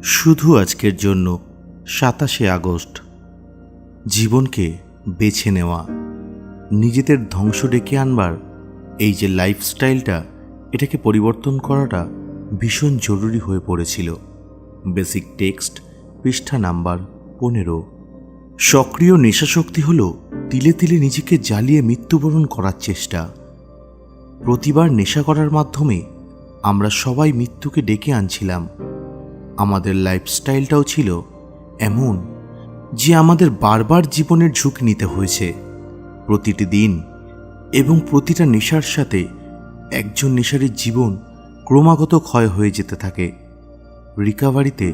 শুধু আজকের জন্য 27শে আগস্ট। জীবনকে বেছে নেওয়া, নিজেদের ধ্বংস ডেকে আনবার এই যে লাইফস্টাইলটা, এটাকে পরিবর্তন করাটা ভীষণ জরুরি হয়ে পড়েছিল। বেসিক টেক্সট, পৃষ্ঠা নাম্বার 15। সক্রিয় নেশাশক্তি হল তিলে তিলে নিজেকে জ্বালিয়ে মৃত্যুবরণ করার চেষ্টা। প্রতিবার নেশা করার মাধ্যমে আমরা সবাই মৃত্যুকে ডেকে আনছিলাম। আমাদের লাইফস্টাইলটাও ছিল এমন যে আমাদের বারবার জীবনের ঝুঁকি নিতে হয়েছে। প্রতিটি দিন এবং প্রতিটা নেশার সাথে একজন নেশারীর জীবন ক্রমাগত ক্ষয় হয়ে যেতে থাকে। রিকভারিতে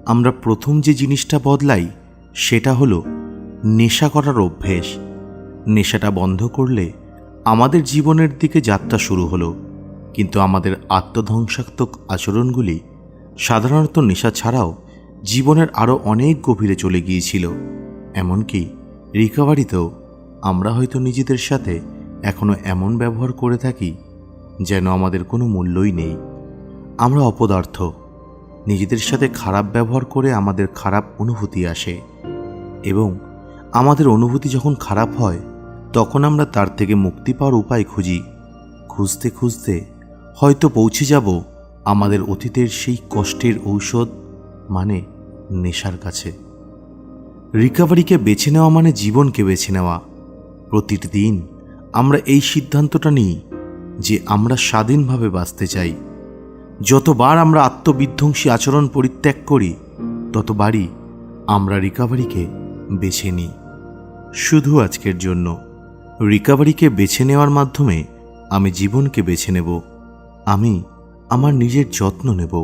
আমরা প্রথম যে জিনিসটা বদলাই সেটা হলো নেশা করার অভ্যেস। নেশাটা বন্ধ করলে আমাদের জীবনের দিকে যাত্রা শুরু হলো, কিন্তু আমাদের আত্মধ্বংসাত্মক আচরণগুলি সাধারণত নেশা ছাড়াও জীবনের আরও অনেক গভীরে চলে গিয়েছিল। এমনকি রিকভারিতেও আমরা হয়তো নিজেদের সাথে এখনও এমন ব্যবহার করে থাকি যেন আমাদের কোনো মূল্যই নেই। আমরা অপদার্থ। নিজেদের সাথে খারাপ ব্যবহার করে আমাদের খারাপ অনুভূতি আসে, এবং আমাদের অনুভূতি যখন খারাপ হয় তখন আমরা তার থেকে মুক্তি পাওয়ার উপায় খুঁজি। খুঁজতে খুঁজতে হয়তো পৌঁছে যাব আমাদের অতীতের সেই কষ্টের ঔষধ মানে নেশার কাছে। রিকভারিকে বেছে নেওয়া মানে জীবনকে বেছে নেওয়া। প্রতিটি দিন আমরা এই সিদ্ধান্তটা নিই যে আমরা স্বাধীনভাবে বাঁচতে চাই। যতবার আমরা আত্মবিধ্বংসী আচরণ পরিত্যাগ করি ততবারই আমরা রিকভারিকে বেছে নিই। শুধু আজকের জন্য রিকভারিকে বেছে নেওয়ার মাধ্যমে আমি জীবনকে বেছে নেব। আমি আমার নিজের যত্ন নেব।